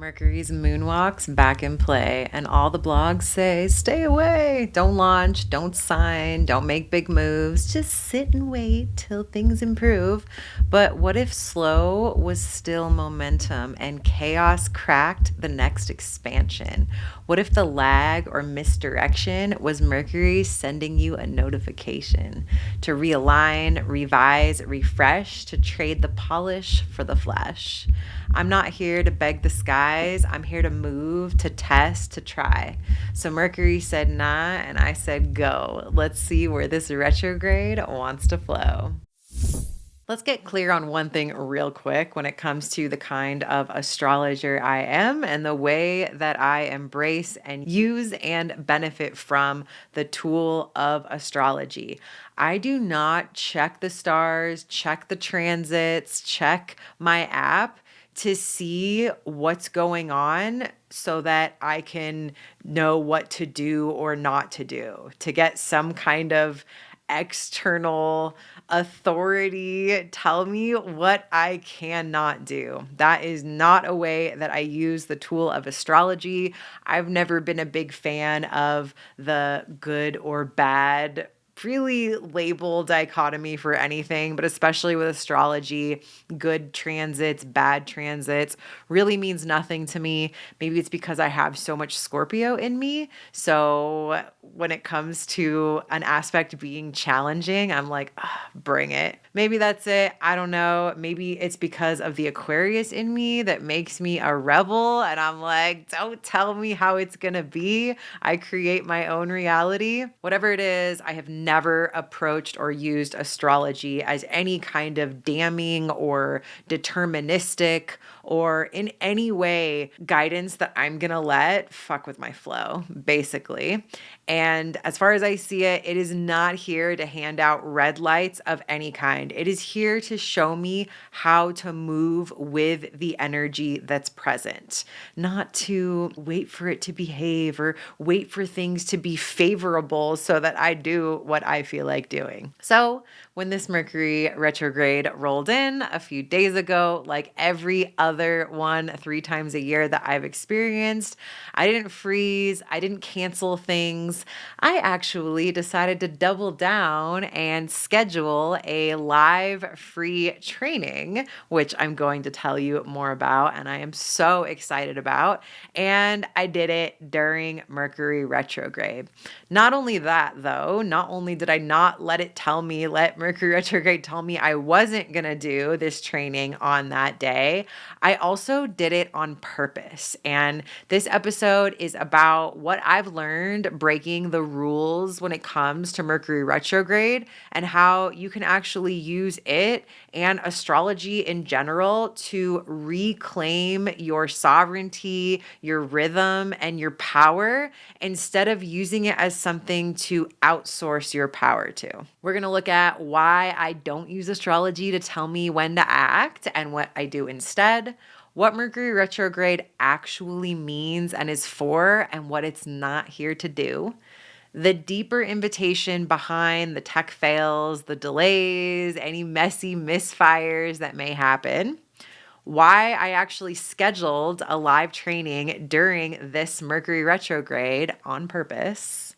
Mercury's moonwalks back in play, and all the blogs say, stay away, don't launch, don't sign, don't make big moves, just sit and wait till things improve. But what if slow was still momentum and chaos cracked the next expansion? What if the lag or misdirection was Mercury sending you a notification to realign, revise, refresh, to trade the polish for the flash? I'm not here to beg the skies. I'm here to move, to test, to try. So Mercury said nah, and I said go. Let's see where this retrograde wants to flow. Let's get clear on one thing real quick when it comes to the kind of astrologer I am and the way that I embrace and use and benefit from the tool of astrology. I do not check the stars, check the transits, check my app to see what's going on so that I can know what to do or not to do, to get some kind of external authority tell me what I cannot do. That is not a way that I use the tool of astrology. I've never been a big fan of the good or bad really label dichotomy for anything, but especially with astrology, good transits, bad transits really means nothing to me. Maybe it's because I have so much Scorpio in me. So when it comes to an aspect being challenging, I'm like, bring it. Maybe that's it. I don't know. Maybe it's because of the Aquarius in me that makes me a rebel. And I'm like, don't tell me how it's going to be. I create my own reality. Whatever it is, I have never approached or used astrology as any kind of damning or deterministic or in any way guidance that I'm going to let fuck with my flow, basically. And as far as I see it, it is not here to hand out red lights of any kind. It is here to show me how to move with the energy that's present, not to wait for it to behave or wait for things to be favorable so that I do what I feel like doing. So when this Mercury retrograde rolled in a few days ago, like every other one 3 times a year that I've experienced, I didn't freeze, I didn't cancel things. I actually decided to double down and schedule a live free training, which I'm going to tell you more about, and I am so excited about. And I did it during Mercury retrograde. Not only that, though, not only did I not let Mercury retrograde tell me I wasn't going to do this training on that day, I also did it on purpose. And this episode is about what I've learned breaking the rules when it comes to Mercury retrograde and how you can actually use it and astrology in general to reclaim your sovereignty, your rhythm, and your power instead of using it as something to outsource your power to. We're going to look at why I don't use astrology to tell me when to act and what I do instead, what Mercury retrograde actually means and is for, and what it's not here to do, the deeper invitation behind the tech fails, the delays, any messy misfires that may happen, why I actually scheduled a live training during this Mercury retrograde on purpose,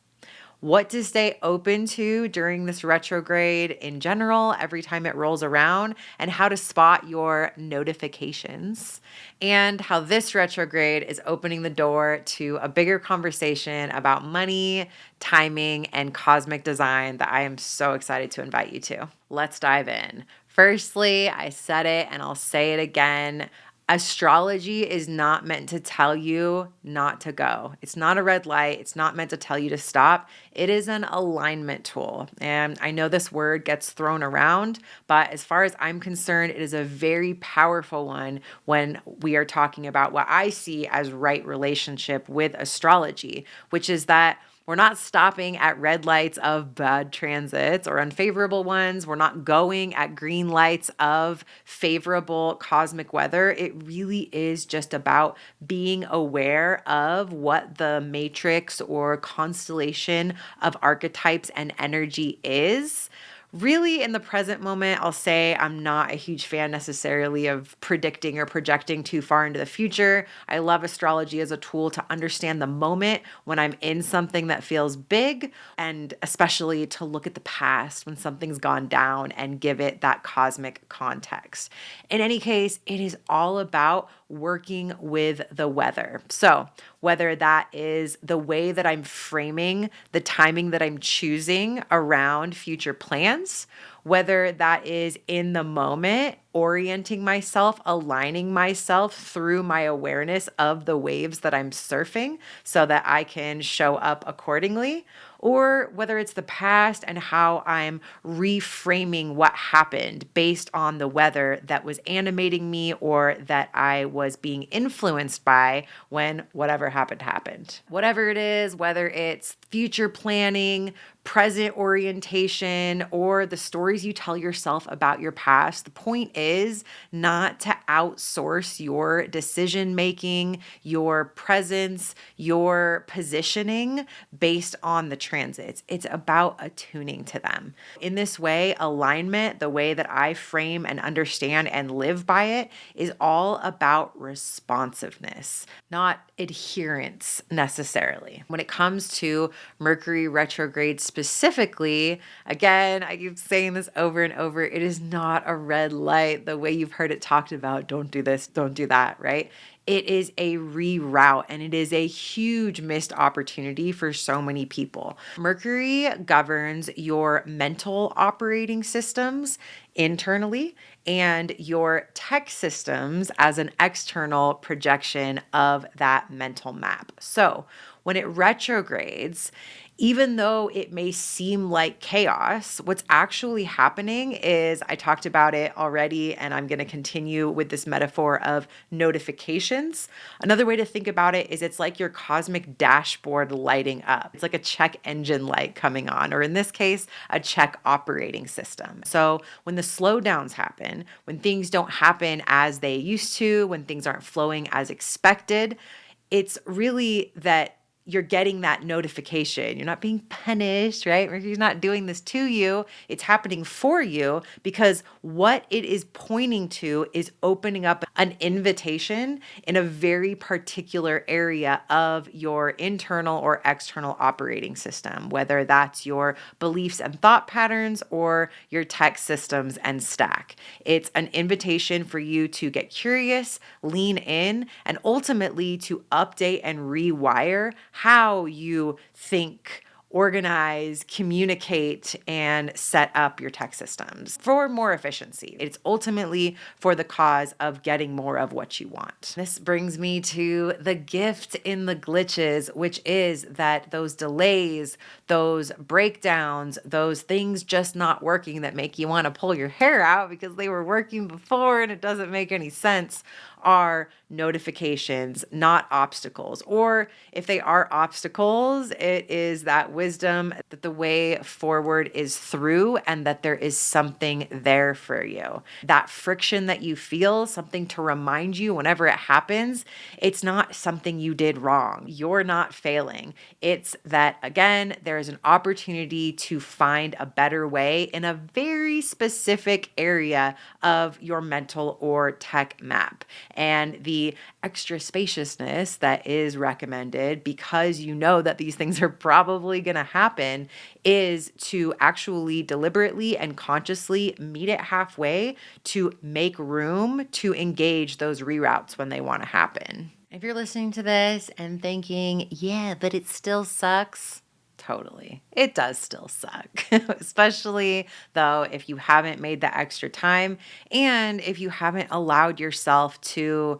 what to stay open to during this retrograde in general, every time it rolls around, and how to spot your notifications, and how this retrograde is opening the door to a bigger conversation about money, timing, and cosmic design that I am so excited to invite you to. Let's dive in. Firstly, I said it and I'll say it again. Astrology is not meant to tell you not to go. It's not a red light. It's not meant to tell you to stop. It is an alignment tool. And I know this word gets thrown around, but as far as I'm concerned, it is a very powerful one when we are talking about what I see as right relationship with astrology, which is that we're not stopping at red lights of bad transits or unfavorable ones. We're not going at green lights of favorable cosmic weather. It really is just about being aware of what the matrix or constellation of archetypes and energy is, Really, in the present moment, I'll say I'm not a huge fan necessarily of predicting or projecting too far into the future. I love astrology as a tool to understand the moment when I'm in something that feels big, and especially to look at the past when something's gone down and give it that cosmic context. In any case, it is all about working with the weather. So, whether that is the way that I'm framing the timing that I'm choosing around future plans, whether that is in the moment, orienting myself, aligning myself through my awareness of the waves that I'm surfing so that I can show up accordingly, or whether it's the past and how I'm reframing what happened based on the weather that was animating me or that I was being influenced by when whatever happened. Whatever it is, whether it's future planning, present orientation, or the stories you tell yourself about your past, the point is not to outsource your decision making, your presence, your positioning based on the transits. It's about attuning to them. In this way, alignment, the way that I frame and understand and live by it, is all about responsiveness, not adherence necessarily. When it comes to Mercury retrograde specifically, again, I keep saying this over and over, it is not a red light the way you've heard it talked about. Don't do this, don't do that, right? It is a reroute, and it is a huge missed opportunity for so many people. Mercury governs your mental operating systems internally and your tech systems as an external projection of that mental map. So when it retrogrades, even though it may seem like chaos, what's actually happening is, I talked about it already, and I'm going to continue with this metaphor of notifications. Another way to think about it is it's like your cosmic dashboard lighting up. It's like a check engine light coming on, or in this case, a check operating system. So when the slowdowns happen, when things don't happen as they used to, when things aren't flowing as expected, it's really that you're getting that notification. You're not being punished, right? Mercury's not doing this to you. It's happening for you because what it is pointing to is opening up an invitation in a very particular area of your internal or external operating system, whether that's your beliefs and thought patterns or your tech systems and stack. It's an invitation for you to get curious, lean in, and ultimately to update and rewire how you think, organize, communicate, and set up your tech systems for more efficiency. It's ultimately for the cause of getting more of what you want. This brings me to the gift in the glitches, which is that those delays, those breakdowns, those things just not working that make you want to pull your hair out because they were working before and it doesn't make any sense, are notifications, not obstacles. Or if they are obstacles, it is that wisdom that the way forward is through and that there is something there for you. That friction that you feel, something to remind you whenever it happens, it's not something you did wrong. You're not failing. It's that, again, there is an opportunity to find a better way in a very specific area of your mental or tech map. And the extra spaciousness that is recommended, because you know that these things are probably going to happen, is to actually deliberately and consciously meet it halfway to make room to engage those reroutes when they want to happen. If you're listening to this and thinking, yeah, but it still sucks, totally. It does still suck, especially though if you haven't made the extra time and if you haven't allowed yourself to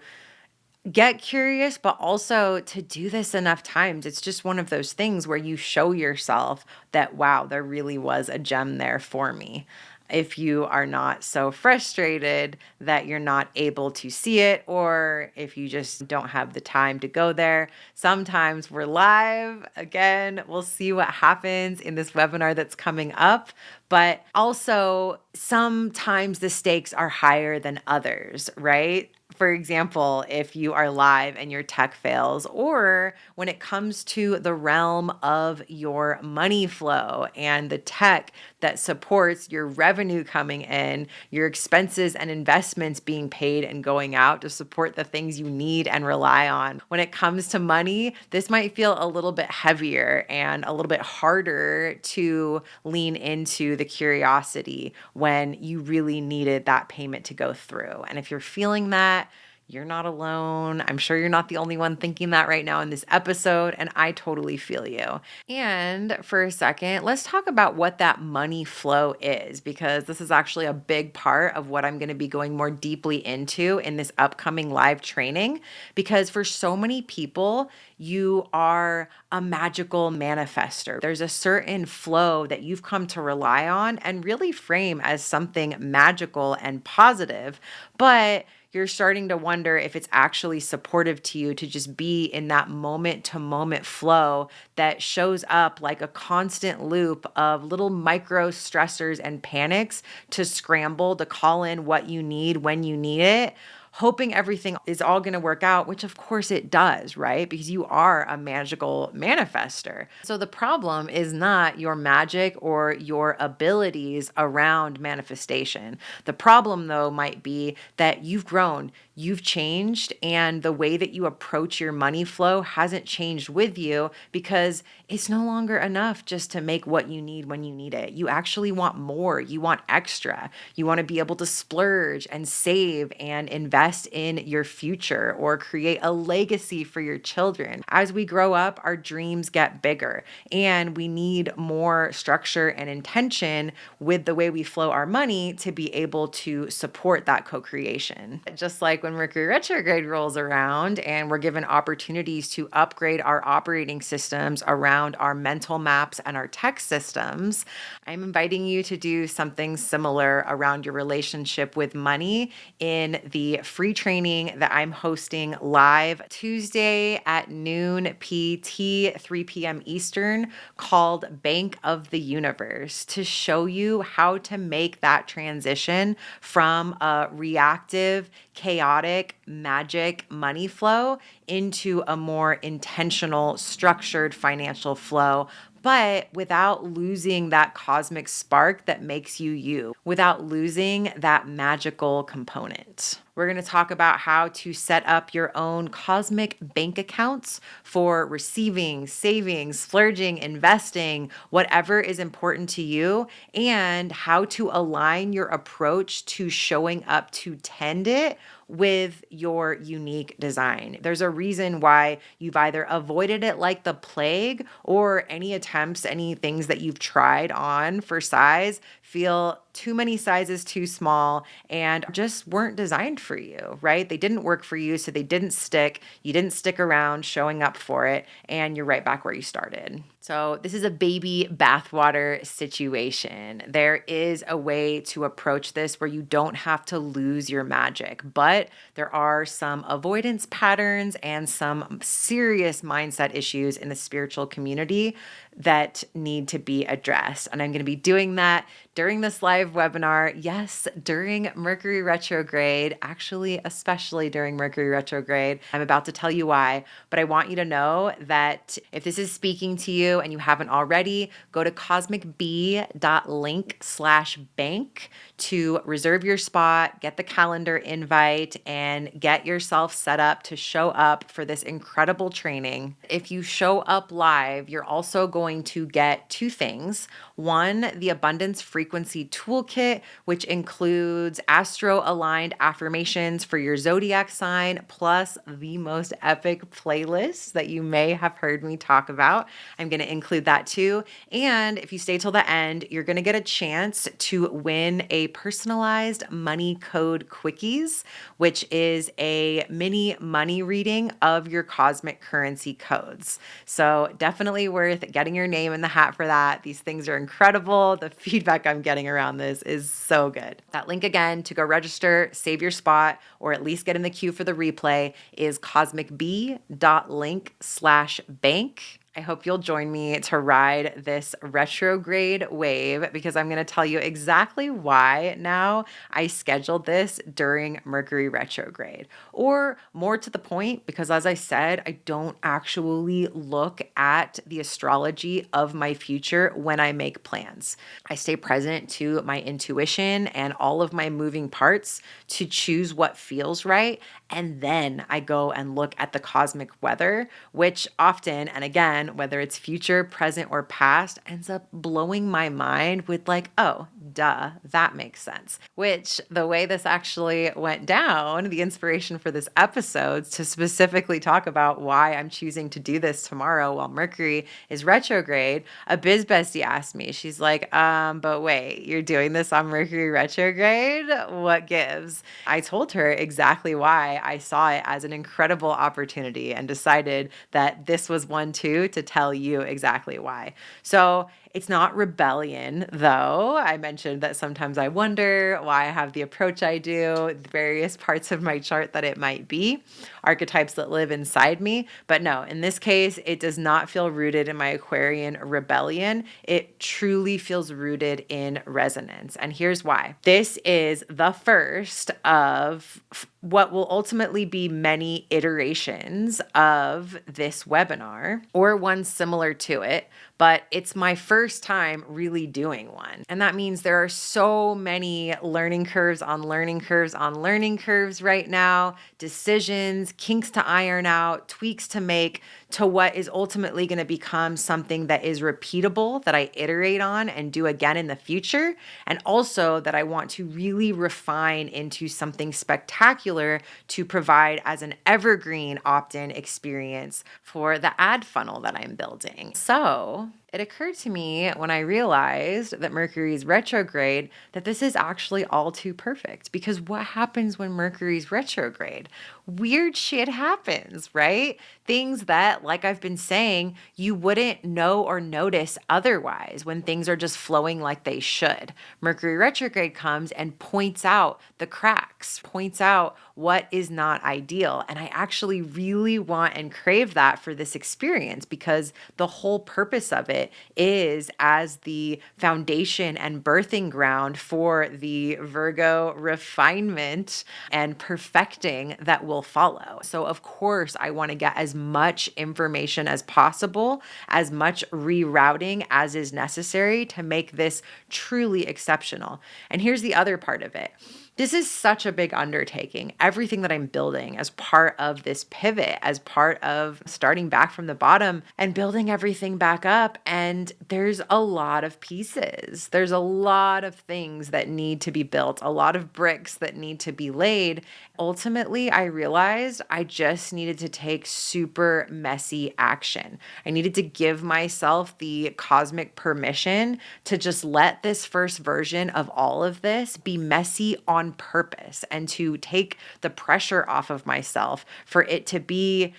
get curious, but also to do this enough times. It's just one of those things where you show yourself that, wow, there really was a gem there for me. If you are not so frustrated that you're not able to see it, or if you just don't have the time to go there, sometimes we're live. Again, we'll see what happens in this webinar that's coming up. But also, sometimes the stakes are higher than others, right? For example, if you are live and your tech fails, or when it comes to the realm of your money flow and the tech that supports your revenue coming in, your expenses and investments being paid and going out to support the things you need and rely on. When it comes to money, this might feel a little bit heavier and a little bit harder to lean into the curiosity when you really needed that payment to go through. And if you're feeling that, you're not alone. I'm sure you're not the only one thinking that right now in this episode, and I totally feel you. And for a second, let's talk about what that money flow is, because this is actually a big part of what I'm going to be going more deeply into in this upcoming live training. Because for so many people, you are a magical manifester. There's a certain flow that you've come to rely on and really frame as something magical and positive, but you're starting to wonder if it's actually supportive to you to just be in that moment to moment flow that shows up like a constant loop of little micro stressors and panics to scramble to call in what you need when you need it, hoping everything is all going to work out, which of course it does, right? Because you are a magical manifester. So the problem is not your magic or your abilities around manifestation. The problem, though, might be that you've grown, you've changed, and the way that you approach your money flow hasn't changed with you because it's no longer enough just to make what you need when you need it. You actually want more. You want extra. You want to be able to splurge and save and invest in your future or create a legacy for your children. As we grow up, our dreams get bigger and we need more structure and intention with the way we flow our money to be able to support that co-creation. Just like when Mercury retrograde rolls around and we're given opportunities to upgrade our operating systems around our mental maps and our tech systems, I'm inviting you to do something similar around your relationship with money in the free training that I'm hosting live Tuesday at noon PT, 3 p.m. Eastern, called Bank of the Universe, to show you how to make that transition from a reactive, chaotic, magic money flow into a more intentional, structured financial flow, but without losing that cosmic spark that makes you, without losing that magical component. We're going to talk about how to set up your own cosmic bank accounts for receiving, saving, splurging, investing, whatever is important to you, and how to align your approach to showing up to tend it with your unique design. There's a reason why you've either avoided it like the plague, or any attempts, any things that you've tried on for size feel too many sizes too small and just weren't designed for you, right? They didn't work for you, so they didn't stick. You didn't stick around showing up for it, and you're right back where you started. So this is a baby bathwater situation. There is a way to approach this where you don't have to lose your magic, but there are some avoidance patterns and some serious mindset issues in the spiritual community that need to be addressed. And I'm going to be doing that during this live webinar. Yes, during Mercury retrograde, actually, especially during Mercury retrograde. I'm about to tell you why, but I want you to know that if this is speaking to you and you haven't already, go to cosmicb.link/bank to reserve your spot, get the calendar invite, and get yourself set up to show up for this incredible training. If you show up live, you're also going to get two things. One, the Abundance Frequency Toolkit, which includes astro-aligned affirmations for your zodiac sign, plus the most epic playlists that you may have heard me talk about. I'm going to include that too. And if you stay till the end, you're going to get a chance to win a personalized money code quickies, which is a mini money reading of your cosmic currency codes. So definitely worth getting your name in the hat for that. These things are incredible. The feedback I'm getting around this is so good. That link again to go register, save your spot, or at least get in the queue for the replay is cosmicb.link/bank. I hope you'll join me to ride this retrograde wave because I'm going to tell you exactly why now I scheduled this during Mercury retrograde. Or more to the point, because as I said, I don't actually look at the astrology of my future when I make plans. I stay present to my intuition and all of my moving parts to choose what feels right. And then I go and look at the cosmic weather, which often, and again, whether it's future, present, or past, ends up blowing my mind with like, oh, duh, that makes sense. Which the way this actually went down, the inspiration for this episode to specifically talk about why I'm choosing to do this tomorrow while Mercury is retrograde, a biz bestie asked me, she's like, but wait, you're doing this on Mercury retrograde? What gives? I told her exactly why I saw it as an incredible opportunity and decided that this was one too to tell you exactly why. So it's not rebellion, though. I mentioned that sometimes I wonder why I have the approach I do, the various parts of my chart that it might be, archetypes that live inside me. But no, in this case, it does not feel rooted in my Aquarian rebellion. It truly feels rooted in resonance. And here's why. This is the first of what will ultimately be many iterations of this webinar, or one similar to it, but it's my first time really doing one. And that means there are so many learning curves on learning curves on learning curves right now, decisions, kinks to iron out, tweaks to make to what is ultimately going to become something that is repeatable, that I iterate on and do again in the future, and also that I want to really refine into something spectacular to provide as an evergreen opt-in experience for the ad funnel that I'm building. So it occurred to me when I realized that Mercury's retrograde that this is actually all too perfect, because what happens when Mercury's retrograde? Weird shit happens, right? Things that, like I've been saying, you wouldn't know or notice otherwise when things are just flowing like they should. Mercury retrograde comes and points out the cracks, points out what is not ideal. And I actually really want and crave that for this experience, because the whole purpose of it is as the foundation and birthing ground for the Virgo refinement and perfecting that will follow. So of course, I want to get as much information as possible, as much rerouting as is necessary to make this truly exceptional. And here's the other part of it. This is such a big undertaking. Everything that I'm building as part of this pivot, as part of starting back from the bottom and building everything back up. And there's a lot of pieces. There's a lot of things that need to be built, a lot of bricks that need to be laid. Ultimately, I realized I just needed to take super messy action. I needed to give myself the cosmic permission to just let this first version of all of this be messy on purpose, and to take the pressure off of myself for it to be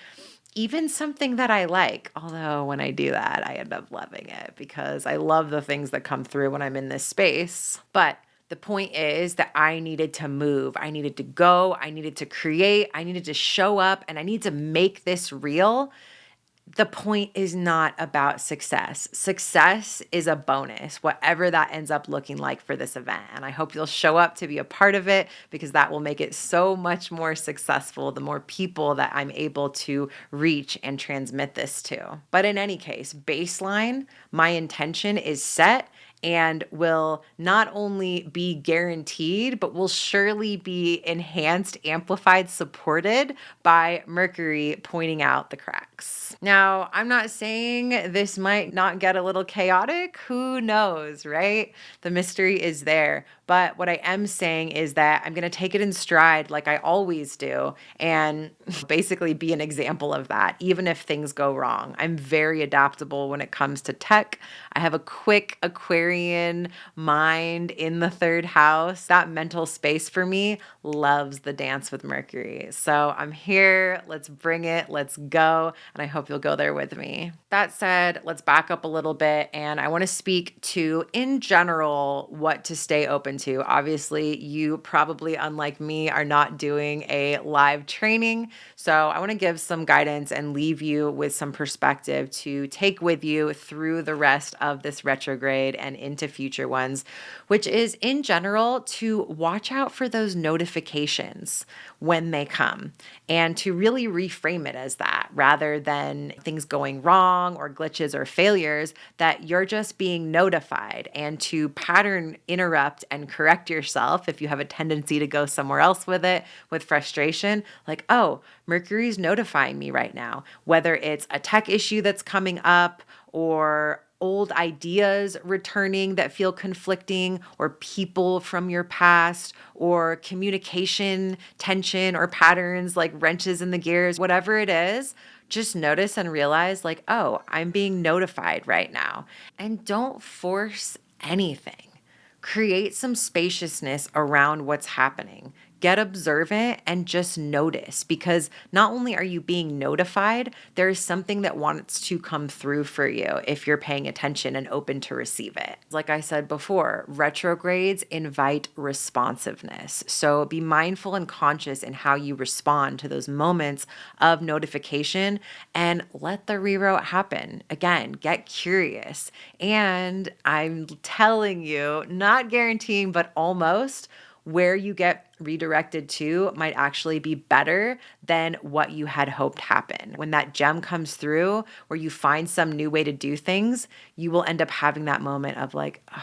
even something that I like. Although when I do that, I end up loving it because I love the things that come through when I'm in this space. But the point is that I needed to move. I needed to go. I needed to create. I needed to show up, and I need to make this real. The point is not about success. Success is a bonus, whatever that ends up looking like for this event. And I hope you'll show up to be a part of it, because that will make it so much more successful the more people that I'm able to reach and transmit this to. But in any case, baseline, my intention is set and will not only be guaranteed, but will surely be enhanced, amplified, supported by Mercury pointing out the cracks. Now, I'm not saying this might not get a little chaotic. Who knows, right? The mystery is there. But what I am saying is that I'm going to take it in stride like I always do, and basically be an example of that, even if things go wrong. I'm very adaptable when it comes to tech. I have a quick Aquarian mind in the third house. That mental space for me loves the dance with Mercury. So I'm here. Let's bring it. Let's go. And I hope you'll go there with me. That said, let's back up a little bit. And I want to speak to, in general, what to stay open into. Obviously, you probably, unlike me, are not doing a live training. So I want to give some guidance and leave you with some perspective to take with you through the rest of this retrograde and into future ones, which is in general to watch out for those notifications when they come and to really reframe it as that rather than things going wrong or glitches or failures, that you're just being notified, and to pattern interrupt and correct yourself if you have a tendency to go somewhere else with it with frustration. Like, oh, Mercury's notifying me right now, whether it's a tech issue that's coming up or old ideas returning that feel conflicting, or people from your past, or communication tension or patterns like wrenches in the gears, whatever it is. Just notice and realize, like, oh, I'm being notified right now. And don't force anything. Create some spaciousness around what's happening. Get observant and just notice, because not only are you being notified, there is something that wants to come through for you if you're paying attention and open to receive it. Like I said before, retrogrades invite responsiveness. So be mindful and conscious in how you respond to those moments of notification and let the reroute happen. Again, get curious. And I'm telling you, not guaranteeing, but almost, where you get redirected to might actually be better than what you had hoped happen. When that gem comes through, where you find some new way to do things, you will end up having that moment of like, oh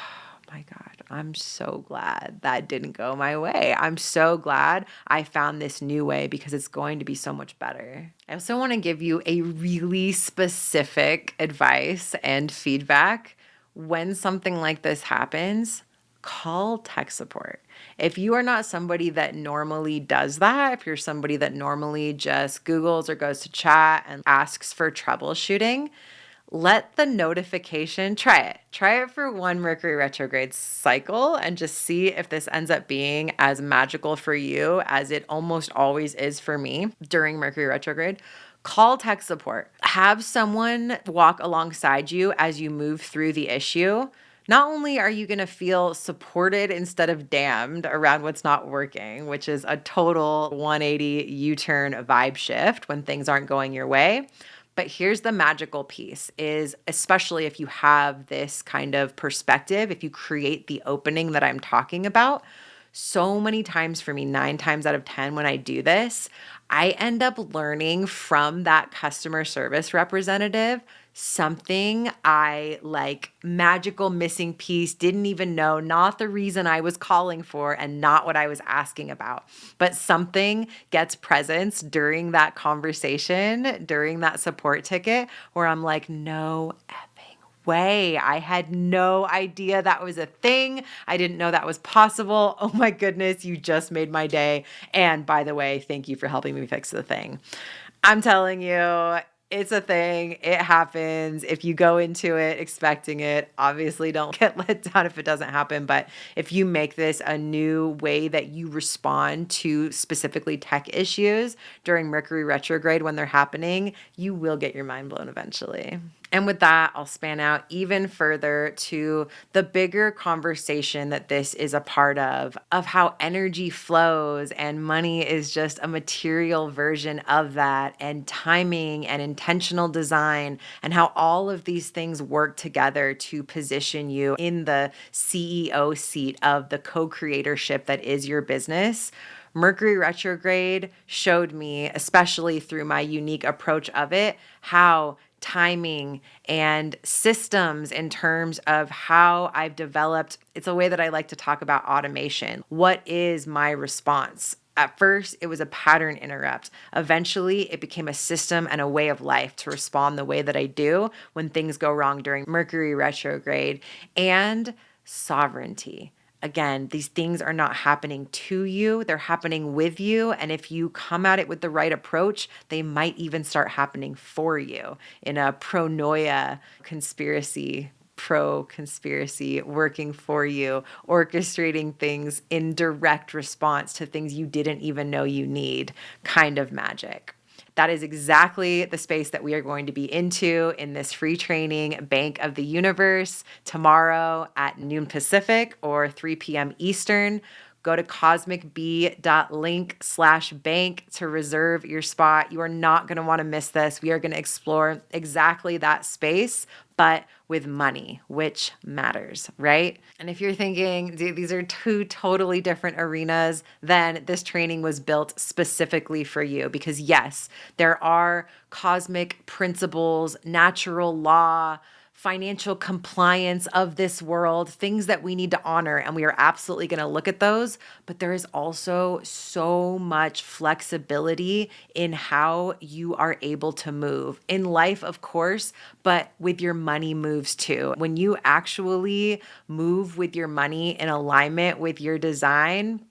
my God, I'm so glad that didn't go my way. I'm so glad I found this new way, because it's going to be so much better. I also want to give you a really specific advice and feedback. When something like this happens, call tech support. If you are not somebody that normally does that, if you're somebody that normally just Googles or goes to chat and asks for troubleshooting, let the notification, try it. Try it for one Mercury retrograde cycle and just see if this ends up being as magical for you as it almost always is for me during Mercury retrograde. Call tech support. Have someone walk alongside you as you move through the issue. Not only are you going to feel supported instead of damned around what's not working, which is a total 180 U-turn vibe shift when things aren't going your way, but here's the magical piece is, especially if you have this kind of perspective, if you create the opening that I'm talking about, so many times for me, 9 times out of 10 when I do this, I end up learning from that customer service representative something I like, magical missing piece, didn't even know, not the reason I was calling for and not what I was asking about, but something gets presence during that conversation, during that support ticket, where I'm like, no way. I had no idea that was a thing. I didn't know that was possible. Oh my goodness, you just made my day. And by the way, thank you for helping me fix the thing. I'm telling you, it's a thing. It happens. If you go into it expecting it, obviously don't get let down if it doesn't happen. But if you make this a new way that you respond to specifically tech issues during Mercury retrograde when they're happening, you will get your mind blown eventually. And with that, I'll span out even further to the bigger conversation that this is a part of how energy flows and money is just a material version of that, and timing and intentional design, and how all of these things work together to position you in the CEO seat of the co-creatorship that is your business. Mercury retrograde showed me, especially through my unique approach of it, how timing and systems in terms of how I've developed. It's a way that I like to talk about automation. What is my response? At first, it was a pattern interrupt. Eventually, it became a system and a way of life to respond the way that I do when things go wrong during Mercury retrograde. And sovereignty. Again, these things are not happening to you, they're happening with you. And if you come at it with the right approach, they might even start happening for you in a pro conspiracy, working for you, orchestrating things in direct response to things you didn't even know you need kind of magic. That is exactly the space that we are going to be into in this free training, Bank of the Universe, tomorrow at noon Pacific or 3 p.m. Eastern. Go to cosmicb.link/bank to reserve your spot. You are not going to want to miss this. We are going to explore exactly that space, but with money, which matters, right? And if you're thinking, dude, these are two totally different arenas, then this training was built specifically for you because, yes, there are cosmic principles, natural law, financial compliance of this world, things that we need to honor. And we are absolutely going to look at those. But there is also so much flexibility in how you are able to move in life, of course, but with your money moves too. When you actually move with your money in alignment with your design,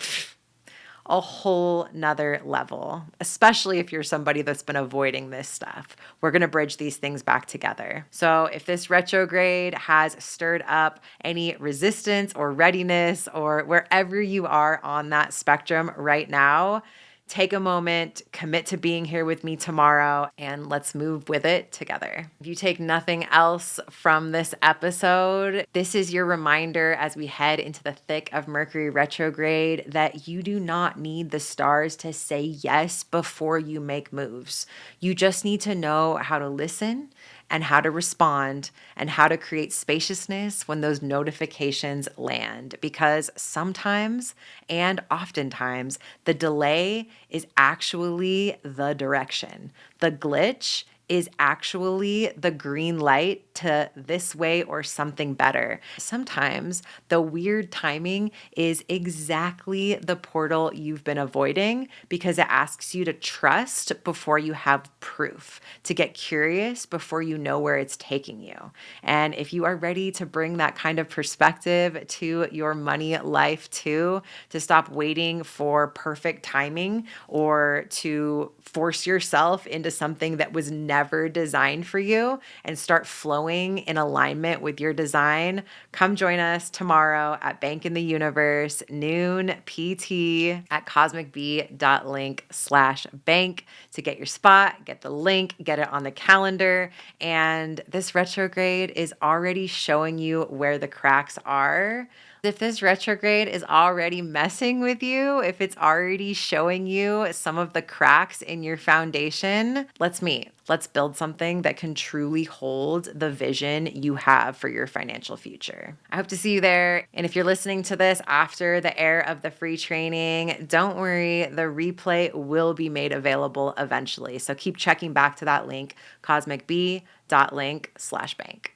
a whole nother level, especially if you're somebody that's been avoiding this stuff. We're going to bridge these things back together. So if this retrograde has stirred up any resistance or readiness or wherever you are on that spectrum right now, take a moment, commit to being here with me tomorrow, and let's move with it together. If you take nothing else from this episode, this is your reminder as we head into the thick of Mercury retrograde that you do not need the stars to say yes before you make moves. You just need to know how to listen and how to respond and how to create spaciousness when those notifications land. Because sometimes and oftentimes the delay is actually the direction. The glitch is actually the green light to this way or something better. Sometimes the weird timing is exactly the portal you've been avoiding because it asks you to trust before you have proof, to get curious before you know where it's taking you. And if you are ready to bring that kind of perspective to your money life too, to stop waiting for perfect timing or to force yourself into something that was never designed for you and start flowing in alignment with your design, come join us tomorrow at Bank in the Universe, noon PT at cosmicb.link/bank to get your spot, get the link, get it on the calendar. And this retrograde is already showing you where the cracks are. If this retrograde is already messing with you, if it's already showing you some of the cracks in your foundation, let's meet. Let's build something that can truly hold the vision you have for your financial future. I hope to see you there. And if you're listening to this after the air of the free training, don't worry, the replay will be made available eventually. So keep checking back to that link, cosmicb.link/bank.